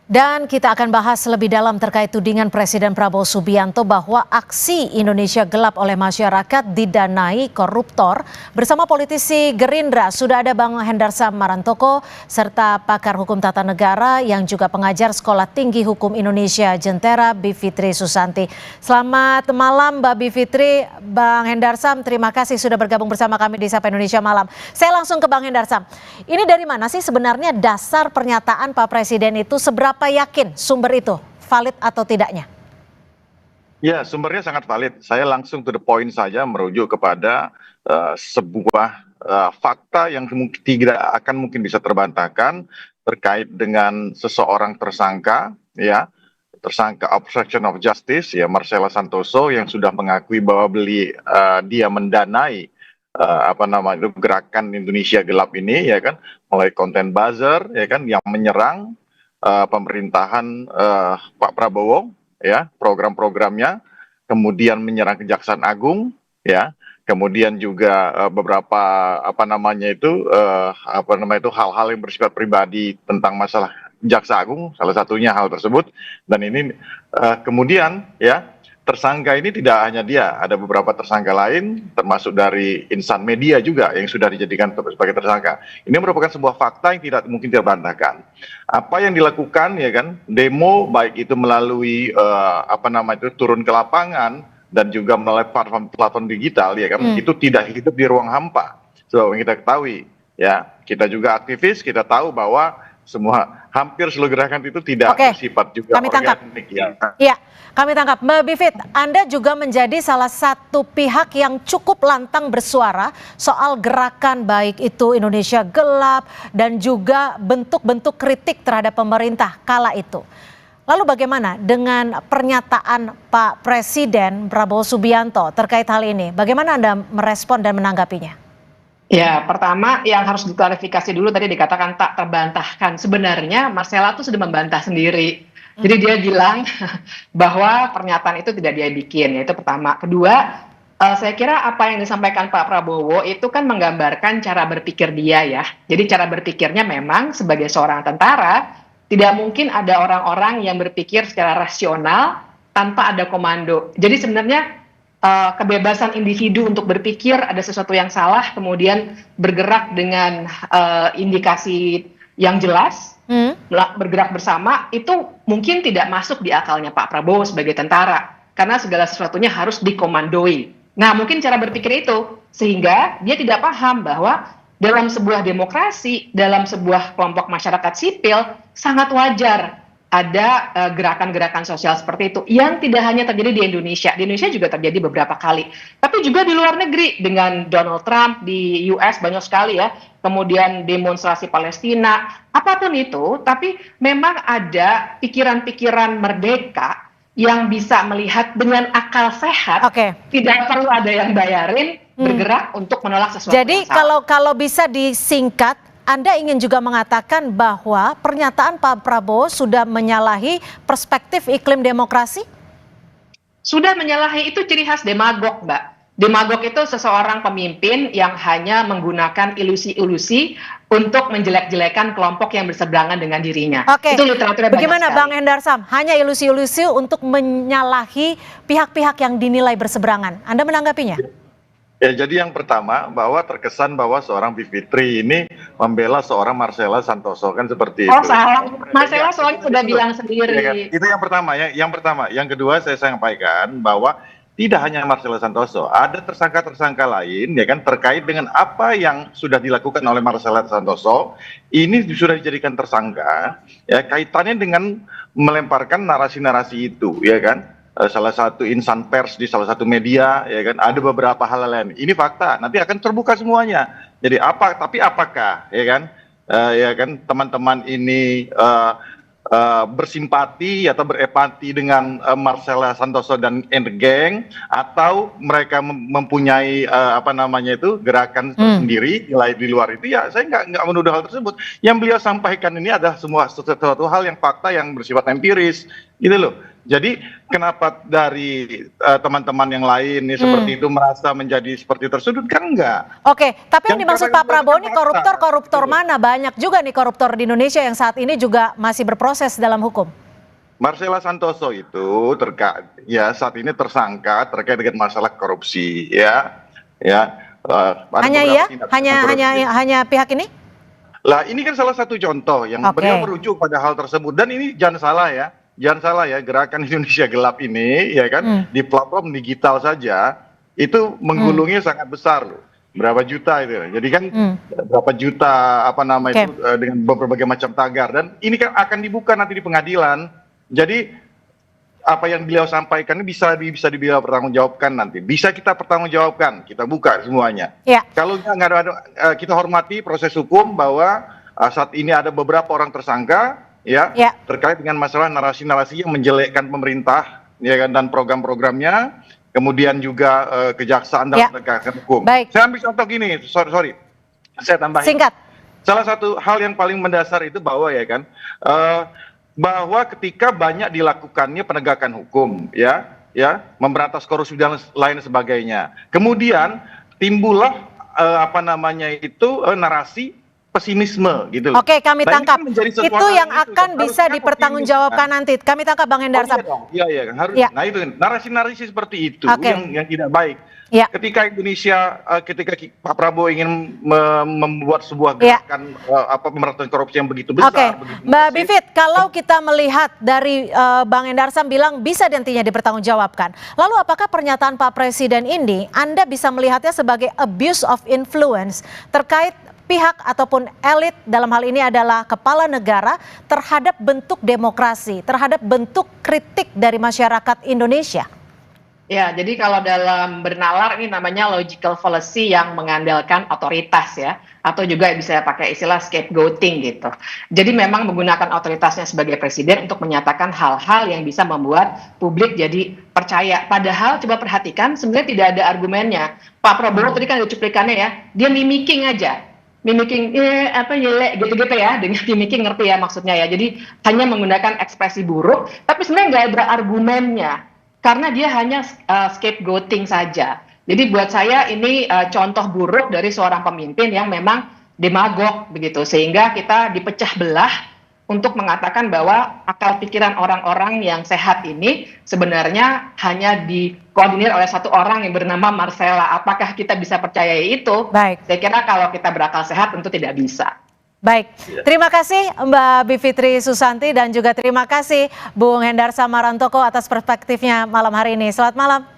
Dan kita akan bahas lebih dalam terkait tudingan Presiden Prabowo Subianto bahwa aksi Indonesia gelap oleh masyarakat didanai koruptor. Bersama politisi Gerindra sudah ada Bang Hendarsam Marantoko serta pakar hukum tata negara yang juga pengajar Sekolah Tinggi Hukum Indonesia Jentera Bivitri Susanti. Selamat malam Mbak Bivitri, Bang Hendarsam, terima kasih sudah bergabung bersama kami di Sapa Indonesia Malam. Saya langsung ke Bang Hendarsam. Ini dari mana sih sebenarnya dasar pernyataan Pak Presiden itu, seberapa yakin sumber itu valid atau tidaknya? Ya, sumbernya sangat valid. Saya langsung to the point saja merujuk kepada sebuah fakta yang tidak akan mungkin bisa terbantahkan terkait dengan seseorang tersangka, ya, tersangka obstruction of justice, ya, Marcella Santoso yang sudah mengakui bahwa dia mendanai gerakan Indonesia Gelap ini, ya kan, mulai konten buzzer, ya kan, yang menyerang pemerintahan Pak Prabowo, ya, program-programnya, kemudian menyerang Kejaksaan Agung, ya, kemudian juga beberapa hal-hal yang bersifat pribadi tentang masalah Jaksa Agung, salah satunya hal tersebut. Dan ini kemudian, ya, tersangka ini tidak hanya dia, ada beberapa tersangka lain, termasuk dari insan media juga yang sudah dijadikan sebagai tersangka. Ini merupakan sebuah fakta yang tidak mungkin terbantahkan. Apa yang dilakukan, ya kan, demo baik itu melalui turun ke lapangan dan juga melalui platform digital, ya kan, itu tidak hidup di ruang hampa. So, yang kita ketahui, ya, kita juga aktivis, kita tahu bahwa hampir seluruh gerakan itu tidak bersifat juga organik. Ya, kami tangkap. Mbak Bivit, Anda juga menjadi salah satu pihak yang cukup lantang bersuara soal gerakan baik itu Indonesia Gelap dan juga bentuk-bentuk kritik terhadap pemerintah kala itu. Lalu bagaimana dengan pernyataan Pak Presiden Prabowo Subianto terkait hal ini? Bagaimana Anda merespon dan menanggapinya? Ya, pertama yang harus diklarifikasi dulu, tadi dikatakan tak terbantahkan. Sebenarnya Marcella tuh sudah membantah sendiri. Jadi dia bilang bahwa pernyataan itu tidak dia bikin, yaitu pertama. Kedua, saya kira apa yang disampaikan Pak Prabowo itu kan menggambarkan cara berpikir dia, ya. Jadi cara berpikirnya memang sebagai seorang tentara, tidak mungkin ada orang-orang yang berpikir secara rasional tanpa ada komando. Jadi sebenarnya kebebasan individu untuk berpikir ada sesuatu yang salah, kemudian bergerak dengan indikasi yang jelas, bergerak bersama, itu mungkin tidak masuk di akalnya Pak Prabowo sebagai tentara, karena segala sesuatunya harus dikomandoi. Nah, mungkin cara berpikir itu, sehingga dia tidak paham bahwa dalam sebuah demokrasi, dalam sebuah kelompok masyarakat sipil, sangat wajar ada gerakan-gerakan sosial seperti itu yang tidak hanya terjadi di Indonesia. Di Indonesia juga terjadi beberapa kali. Tapi juga di luar negeri dengan Donald Trump di US banyak sekali, ya. Kemudian demonstrasi Palestina, apapun itu. Tapi memang ada pikiran-pikiran merdeka yang bisa melihat dengan akal sehat. Tidak perlu ada yang bayarin, bergerak untuk menolak sesuatu. Jadi kalau bisa disingkat, Anda ingin juga mengatakan bahwa pernyataan Pak Prabowo sudah menyalahi perspektif iklim demokrasi? Sudah menyalahi, itu ciri khas demagog, Mbak. Demagog itu seseorang pemimpin yang hanya menggunakan ilusi-ilusi untuk menjelek-jelekan kelompok yang berseberangan dengan dirinya. Itu literaturnya. Bagaimana Bang Hendarsam? Hanya ilusi-ilusi untuk menyalahi pihak-pihak yang dinilai berseberangan. Anda menanggapinya? Ya, jadi yang pertama bahwa terkesan bahwa seorang Bivitri ini membela seorang Marcella Santoso, kan seperti itu. Oh, salah. Marcella soalnya sudah bilang sendiri. Ya, kan? Itu yang pertama, ya. Yang pertama. Yang kedua saya sampaikan bahwa tidak hanya Marcella Santoso, ada tersangka-tersangka lain, ya kan, terkait dengan apa yang sudah dilakukan oleh Marcella Santoso. Ini sudah dijadikan tersangka, ya, kaitannya dengan melemparkan narasi-narasi itu, ya kan. Salah satu insan pers di salah satu media, ya kan, ada beberapa hal lain. Ini fakta, nanti akan terbuka semuanya. Jadi apakah, ya kan, teman-teman ini bersimpati atau berempati dengan Marcella Santoso dan geng, atau mereka mempunyai gerakan sendiri di luar itu, ya saya nggak menuduh hal tersebut. Yang beliau sampaikan ini adalah sesuatu hal yang fakta yang bersifat empiris, gitu loh. Jadi kenapa dari teman-teman yang lain nih seperti itu merasa menjadi seperti tersudut, kan enggak. Oke, tapi yang Yang dimaksud karena Pak Prabowo itu ini kan koruptor fakta. mana? Banyak juga nih koruptor di Indonesia yang saat ini juga masih berproses dalam hukum. Marcella Santoso itu saat ini tersangka terkait dengan masalah korupsi, ada Hanya beberapa iya? tindak Hanya pihak ini? Lah ini kan salah satu contoh yang Oke. beliau merujuk pada hal tersebut, dan ini jangan salah ya, gerakan Indonesia Gelap ini ya kan di platform digital saja itu menggulungnya sangat besar loh. Berapa juta itu ya. Jadi kan berapa juta Oke. itu dengan berbagai macam tagar, dan ini kan akan dibuka nanti di pengadilan. Jadi apa yang beliau sampaikan ini bisa beliau pertanggungjawabkan nanti. Bisa kita pertanggungjawabkan, kita buka semuanya. Ya. Kalau nggak ada, kita hormati proses hukum bahwa saat ini ada beberapa orang tersangka Ya. terkait dengan masalah narasi-narasi yang menjelekkan pemerintah ya kan, dan program-programnya, kemudian juga kejaksaan Ya. dan penegakan hukum. Baik. Saya ambil contoh gini, sorry, saya tambahin. Singkat. Salah satu hal yang paling mendasar itu bahwa ketika banyak dilakukannya penegakan hukum, memberantas korupsi dan lain sebagainya, kemudian timbullah narasi pesimisme gitu. Oke, kami Nah, ini tangkap. kan menjadi sesuatu Itu hal yang akan harusnya bisa optimis, dipertanggungjawabkan nanti. Kami tangkap Bang Hendar Sam. Iya, harus. Ya. Nah itu narasi-narasi seperti itu Oke. yang tidak baik. Ya. Ketika Pak Prabowo ingin membuat sebuah Ya. gerakan pemberantasan korupsi yang begitu besar, Oke, begitu Mbak masif, Bivit, kalau kita melihat dari Bang Hendar Sam bilang bisa nantinya dipertanggungjawabkan. Lalu apakah pernyataan Pak Presiden ini Anda bisa melihatnya sebagai abuse of influence terkait pihak ataupun elit, dalam hal ini adalah kepala negara, terhadap bentuk demokrasi, terhadap bentuk kritik dari masyarakat Indonesia? Ya, jadi kalau dalam bernalar ini namanya logical fallacy yang mengandalkan otoritas ya, atau juga bisa pakai istilah scapegoating gitu. Jadi memang menggunakan otoritasnya sebagai presiden untuk menyatakan hal-hal yang bisa membuat publik jadi percaya. Padahal coba perhatikan sebenarnya tidak ada argumennya. Pak Prabowo tadi kan ada cuplikannya ya, dia mimicking aja. Mimicking yelek gitu-gitu ya, dengan mimicking ngerti ya maksudnya ya. Jadi hanya menggunakan ekspresi buruk, tapi sebenarnya nggak ada argumennya. Karena dia hanya scapegoating saja. Jadi buat saya ini contoh buruk dari seorang pemimpin yang memang demagog begitu, sehingga kita dipecah belah untuk mengatakan bahwa akal pikiran orang-orang yang sehat ini sebenarnya hanya dikoordinir oleh satu orang yang bernama Marcella. Apakah kita bisa percaya itu? Baik. Saya kira kalau kita berakal sehat tentu tidak bisa. Baik, terima kasih Mbak Bivitri Susanti dan juga terima kasih Bung Hendar Sam Marantoko atas perspektifnya malam hari ini. Selamat malam.